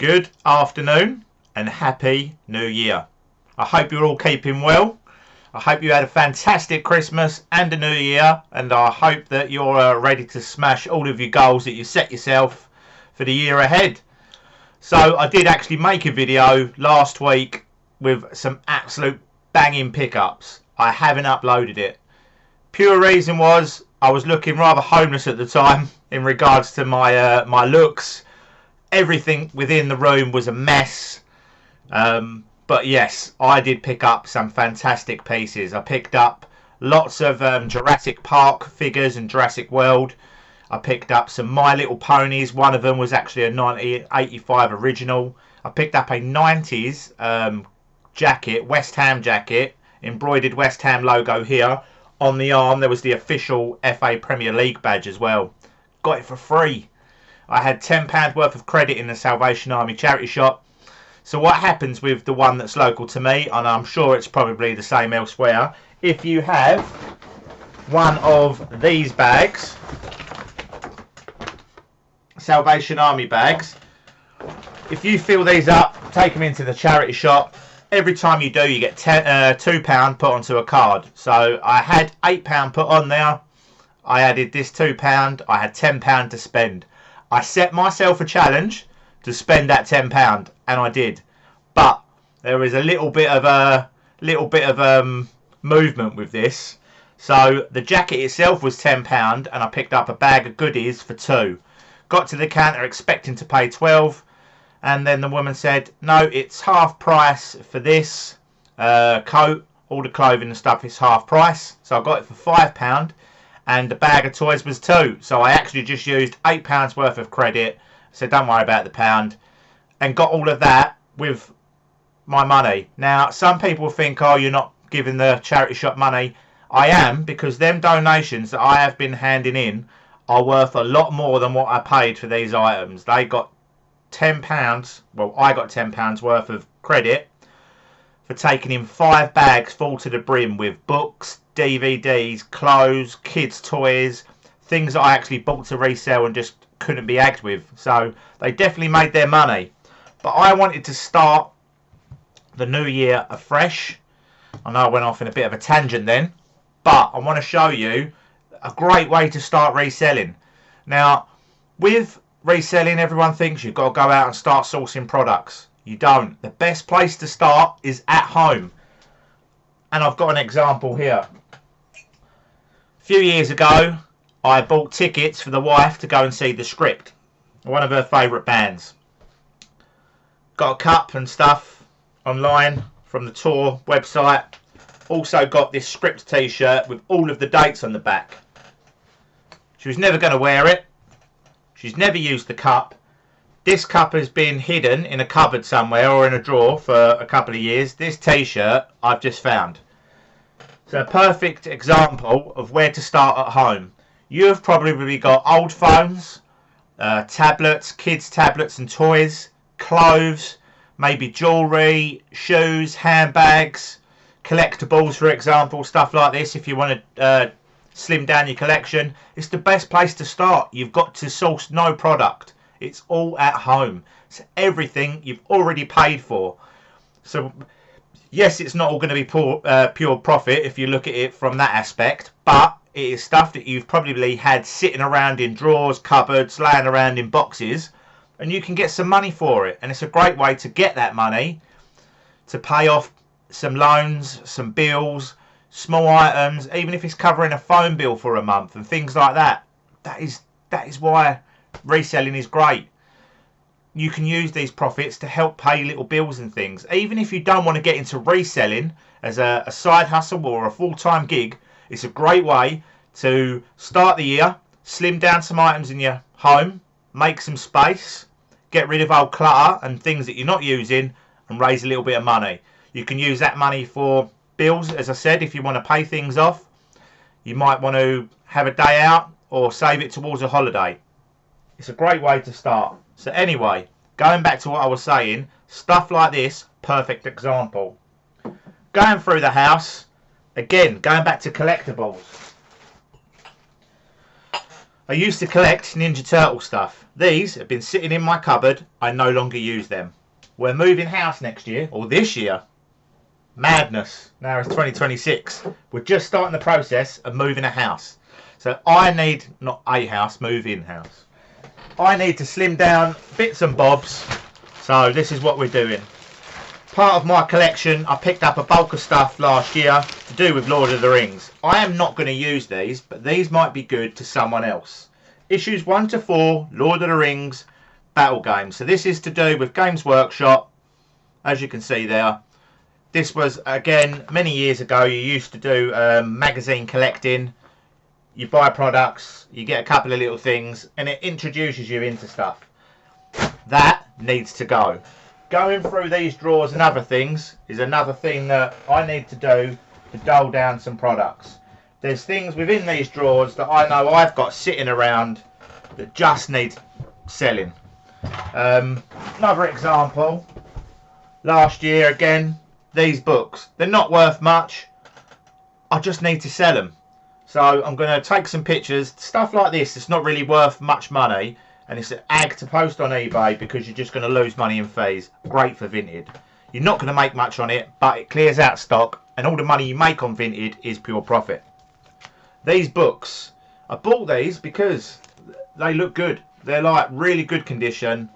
Good afternoon and happy new year. I hope you're all keeping well. I hope you had a fantastic Christmas and a new year, and I hope that you're ready to smash all of your goals that you set yourself for the year ahead. So I did actually make a video last week with some absolute banging pickups. I haven't uploaded it. Pure reason was I was looking rather homeless at the time in regards to my looks. Everything within the room was a mess. But yes, I did pick up some fantastic pieces. I picked up lots of Jurassic Park figures and Jurassic World. I picked up some My Little Ponies. One of them was actually a 1985 original. I picked up a 90s jacket, West Ham jacket, embroidered West Ham logo here. On the arm there was the official FA Premier League badge as well. Got it for free. I had £10 worth of credit in the Salvation Army charity shop. So what happens with the one that's local to me, and I'm sure it's probably the same elsewhere, if you have one of these bags, Salvation Army bags, if you fill these up, take them into the charity shop, every time you do you get £2 put onto a card. So I had £8 put on there, I added this £2, I had £10 to spend. I set myself a challenge to spend that £10, and I did. But there was a little bit of movement with this. So the jacket itself was £10, and I picked up a bag of goodies for £2. Got to the counter expecting to pay £12, and then the woman said, "No, it's half price for this coat. All the clothing and stuff is half price." So I got it for £5. And the bag of toys was £2. So I actually just used £8 worth of credit. So don't worry about the pound. And got all of that with my money. Now, some people think, oh, you're not giving the charity shop money. I am, because them donations that I have been handing in are worth a lot more than what I paid for these items. They got £10. Well, I got £10 worth of credit for taking in 5 bags full to the brim with books, DVDs, clothes, kids' toys, things that I actually bought to resell and just couldn't be agged with. So they definitely made their money. But I wanted to start the new year afresh. I know I went off in a bit of a tangent then, but I want to show you a great way to start reselling. Now, with reselling, everyone thinks you've got to go out and start sourcing products. You don't. The best place to start is at home. And I've got an example here. A few years ago, I bought tickets for the wife to go and see The Script, one of her favourite bands. Got a cup and stuff online from the tour website. Also got this Script t-shirt with all of the dates on the back. She was never going to wear it. She's never used the cup. This cup has been hidden in a cupboard somewhere or in a drawer for a couple of years. This t-shirt I've just found. So a perfect example of where to start at home. You've probably got old phones, tablets, kids' tablets and toys, clothes, maybe jewellery, shoes, handbags, collectibles, for example, stuff like this. If you want to slim down your collection, it's the best place to start. You've got to source no product. It's all at home. It's everything you've already paid for. So yes, it's not all going to be pure profit if you look at it from that aspect, but it is stuff that you've probably had sitting around in drawers, cupboards, laying around in boxes, and you can get some money for it. And it's a great way to get that money to pay off some loans, some bills, small items, even if it's covering a phone bill for a month and things like that. That is why reselling is great. You can use these profits to help pay little bills and things. Even if you don't want to get into reselling as a side hustle or a full-time gig, it's a great way to start the year, slim down some items in your home, make some space, get rid of old clutter and things that you're not using, and raise a little bit of money. You can use that money for bills, as I said, if you want to pay things off. You might want to have a day out or save it towards a holiday. It's a great way to start. So anyway, going back to what I was saying, stuff like this, perfect example. Going through the house, again, going back to collectibles. I used to collect Ninja Turtle stuff. These have been sitting in my cupboard. I no longer use them. We're moving house next year, or this year. Madness. Now it's 2026. We're just starting the process of moving a house. So I need, not a house, move in house. I need to slim down bits and bobs. So this is what we're doing. Part of my collection, I picked up a bulk of stuff last year to do with Lord of the Rings. I am not going to use these, but these might be good to someone else. Issues 1 to 4, Lord of the Rings, battle games. So this is to do with Games Workshop, as you can see there. This was, again, many years ago. You used to do magazine collecting. You buy products, you get a couple of little things, and it introduces you into stuff. That needs to go. Going through these drawers and other things is another thing that I need to do to dull down some products. There's things within these drawers that I know I've got sitting around that just need selling. Another example, last year again, these books, they're not worth much. I just need to sell them. So I'm going to take some pictures. Stuff like this, it's not really worth much money, and it's an ag to post on eBay because you're just going to lose money in fees. Great for Vinted. You're not going to make much on it, but it clears out stock, and all the money you make on Vinted is pure profit. These books, I bought these because they look good. They're like really good condition,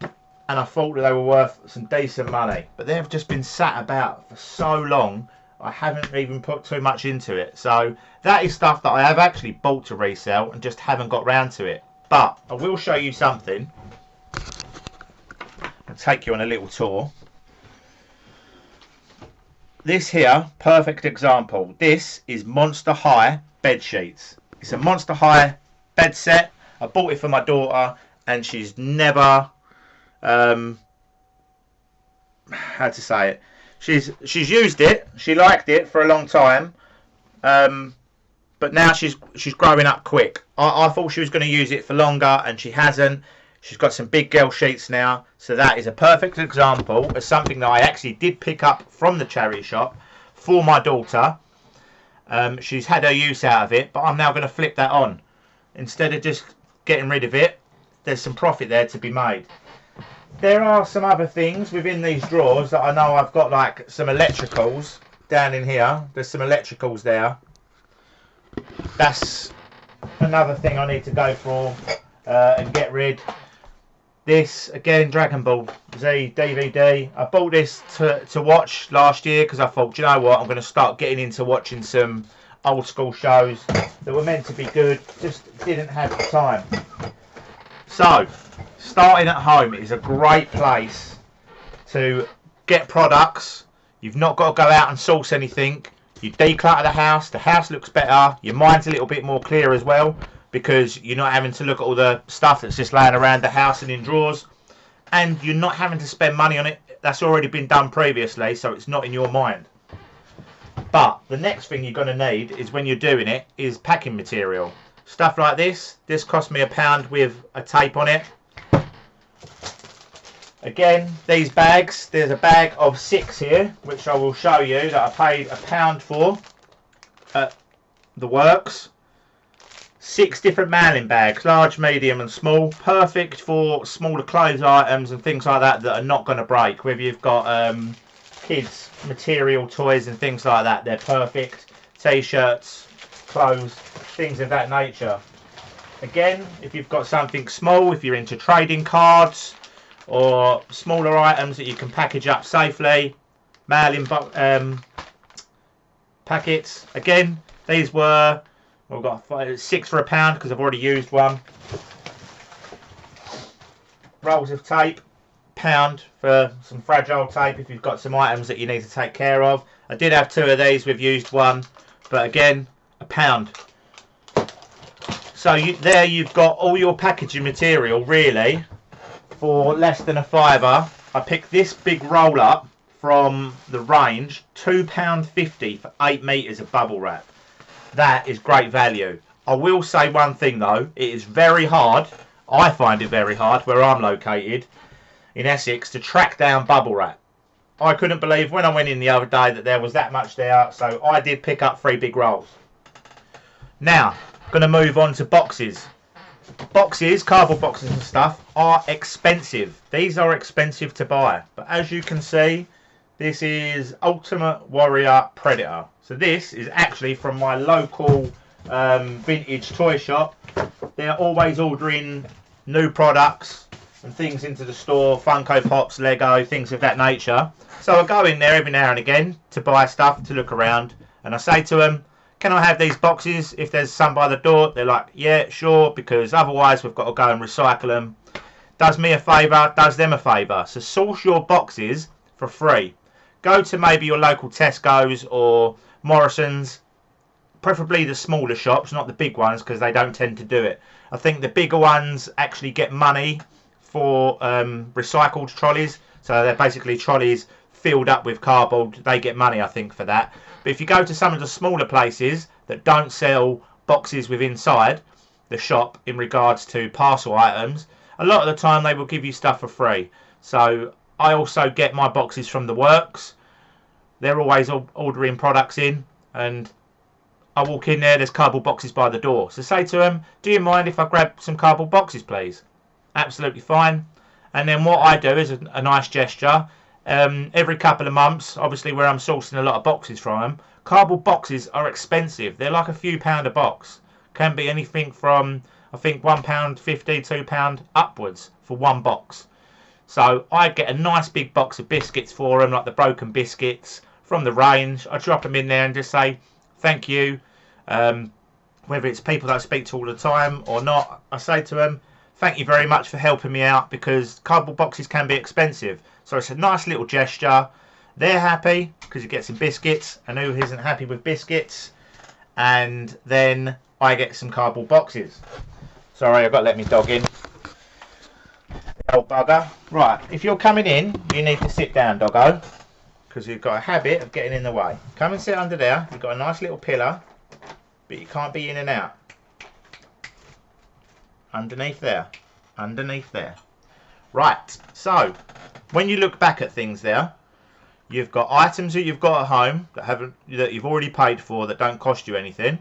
and I thought that they were worth some decent money, but they've just been sat about for so long I haven't even put too much into it. So that is stuff that I have actually bought to resell and just haven't got round to it. But I will show you something. I'll take you on a little tour. This here, perfect example. This is Monster High bed sheets. It's a Monster High bed set. I bought it for my daughter, and she's never how to say it, she's used it, she liked it for a long time, but now she's growing up quick. I thought she was going to use it for longer, and she hasn't. She's got some big girl sheets now, so that is a perfect example of something that I actually did pick up from the charity shop for my daughter. She's had her use out of it, but I'm now going to flip that on. Instead of just getting rid of it, there's some profit there to be made. There are some other things within these drawers that I know I've got, like some electricals down in here. There's some electricals there. That's another thing I need to go for and get rid. This, again, Dragon Ball Z DVD. I bought this to watch last year because I thought, you know what, I'm going to start getting into watching some old school shows that were meant to be good, just didn't have the time. So, starting at home is a great place to get products. You've not got to go out and source anything. You declutter the house looks better, your mind's a little bit more clear as well, because you're not having to look at all the stuff that's just laying around the house and in drawers, and you're not having to spend money on it. That's already been done previously, so it's not in your mind. But the next thing you're going to need is, when you're doing it, is packing material. Stuff like this. This cost me £1 with a tape on it. Again, these bags, there's a bag of 6 here, which I will show you, that I paid £1 for at the works. 6 different mailing bags, large, medium and small, perfect for smaller clothes items and things like that that are not going to break. Whether you've got kids material, toys and things like that, they're perfect. T-shirts, clothes, things of that nature. Again, if you've got something small, if you're into trading cards or smaller items that you can package up safely, mailing packets. Again, these were, I've got 6 for £1 because I've already used one. Rolls of tape, £1 for some fragile tape if you've got some items that you need to take care of. I did have 2 of these, we've used one, but again, £1. So there you've got all your packaging material really for less than £5. I picked this big roll up from the range, £2.50 for 8 metres of bubble wrap. That is great value. I will say one thing though, it is very hard, I find it very hard where I'm located in Essex, to track down bubble wrap. I couldn't believe when I went in the other day that there was that much there, so I did pick up 3 big rolls. Now, Going to move on to boxes. Boxes, cardboard boxes and stuff are expensive. These are expensive to buy. But as you can see, this is Ultimate Warrior Predator. So this is actually from my local vintage toy shop. They're always ordering new products and things into the store, Funko Pops, Lego, things of that nature. So I go in there every now and again to buy stuff, to look around, and I say to them, can I have these boxes if there's some by the door? They're like, yeah, sure, because otherwise we've got to go and recycle them. Does me a favour, does them a favour. So source your boxes for free. Go to maybe your local Tesco's or Morrison's, preferably the smaller shops, not the big ones, because they don't tend to do it. I think the bigger ones actually get money for recycled trolleys. So they're basically trolleys filled up with cardboard. They get money, I think, for that. But if you go to some of the smaller places that don't sell boxes with inside the shop in regards to parcel items, a lot of the time they will give you stuff for free. So I also get my boxes from the works. They're always ordering products in, and I walk in there, there's cardboard boxes by the door. So say to them, do you mind if I grab some cardboard boxes, please? Absolutely fine. And then what I do is a nice gesture. Every couple of months, obviously where I'm sourcing a lot of boxes from them, cardboard boxes are expensive. They're like a few pound a box. Can be anything from, I think, £1.50, £2 upwards for one box. So I get a nice big box of biscuits for them, like the broken biscuits from the range. I drop them in there and just say thank you. Whether it's people that I speak to all the time or not, I say to them, thank you very much for helping me out, because cardboard boxes can be expensive. So it's a nice little gesture. They're happy because you get some biscuits, and who isn't happy with biscuits? And then I get some cardboard boxes. Sorry, I've got to let my dog in. Old bugger. Right, if you're coming in, you need to sit down, doggo, because you've got a habit of getting in the way. Come and sit under there. You've got a nice little pillar, but you can't be in and out. Underneath there. Underneath there. Right, so when you look back at things there, you've got items that you've got at home that you've already paid for that don't cost you anything.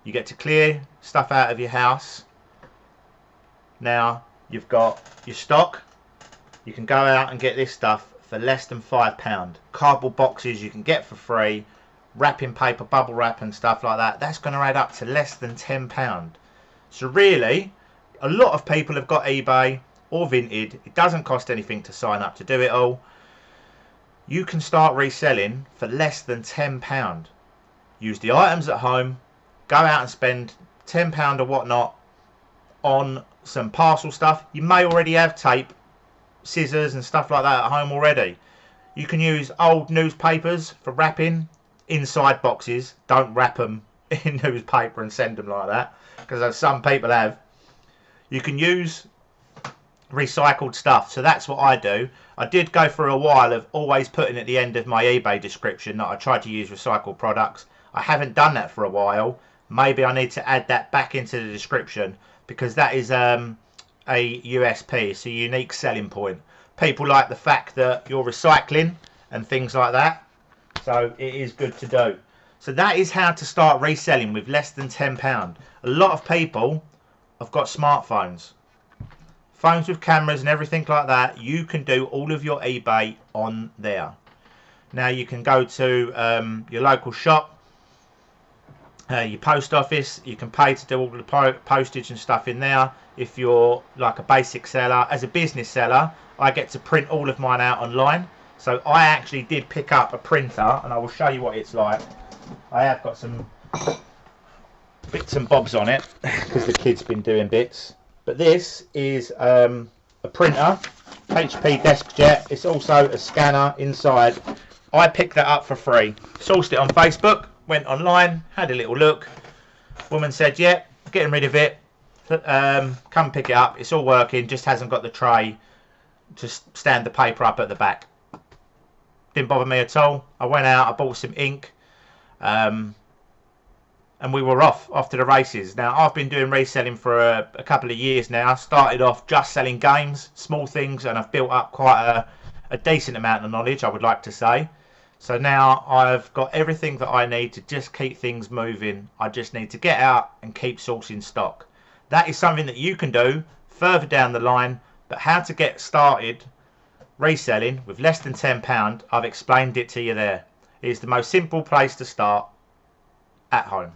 You get to clear stuff out of your house. Now you've got your stock. You can go out and get this stuff for less than £5. Cardboard boxes you can get for free. Wrapping paper, bubble wrap and stuff like that. That's going to add up to less than £10. So really, a lot of people have got eBay or Vinted. It doesn't cost anything to sign up to do it all. You can start reselling for less than £10. Use the items at home. Go out and spend £10 or whatnot on some parcel stuff. You may already have tape, scissors and stuff like that at home already. You can use old newspapers for wrapping inside boxes. Don't wrap them in newspaper and send them like that, because some people have. You can use recycled stuff. So that's what I do. I did go for a while of always putting at the end of my eBay description that I tried to use recycled products. I haven't done that for a while. Maybe I need to add that back into the description, because that is a USP. It's a unique selling point. People like the fact that you're recycling and things like that. So it is good to do. So that is how to start reselling with less than £10. A lot of people have got smartphones. Phones with cameras and everything like that. You can do all of your eBay on there. Now you can go to your local shop, your post office. You can pay to do all the postage and stuff in there. If you're like a basic seller. As a business seller, I get to print all of mine out online. So I actually did pick up a printer, and I will show you what it's like. I have got some bits and bobs on it because the kid's been doing bits. But this is a printer, HP DeskJet. It's also a scanner inside. I picked that up for free. Sourced it on Facebook, went online, had a little look. Woman said, yeah, getting rid of it. Come pick it up. It's all working, just hasn't got the tray to stand the paper up at the back. Didn't bother me at all. I went out, I bought some ink. And we were off to the races. Now, I've been doing reselling for a couple of years now. I started off just selling games, small things, and I've built up quite a decent amount of knowledge, I would like to say. So now I've got everything that I need to just keep things moving. I just need to get out and keep sourcing stock. That is something that you can do further down the line, but how to get started reselling with less than £10, I've explained it to you there. It is the most simple place to start at home.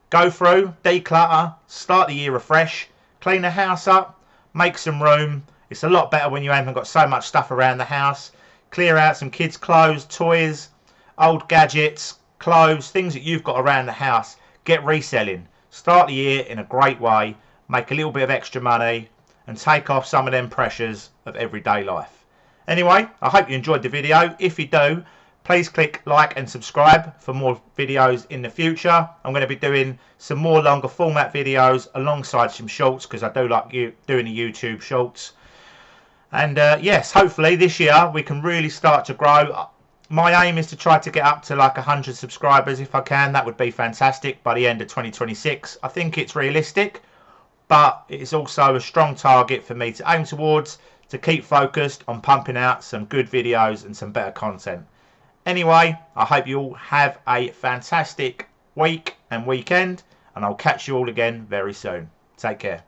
Go through, declutter, start the year afresh, clean the house up, make some room. It's a lot better when you haven't got so much stuff around the house. Clear out some kids' clothes, toys, old gadgets, clothes, things that you've got around the house. Get reselling. Start the year in a great way, make a little bit of extra money and take off some of them pressures of everyday life. Anyway, I hope you enjoyed the video. If you do, please click like and subscribe for more videos in the future. I'm going to be doing some more longer format videos alongside some shorts because I do like doing the YouTube shorts. And yes, hopefully this year we can really start to grow. My aim is to try to get up to like 100 subscribers if I can. That would be fantastic by the end of 2026. I think it's realistic, but it's also a strong target for me to aim towards, to keep focused on pumping out some good videos and some better content. Anyway, I hope you all have a fantastic week and weekend, and I'll catch you all again very soon. Take care.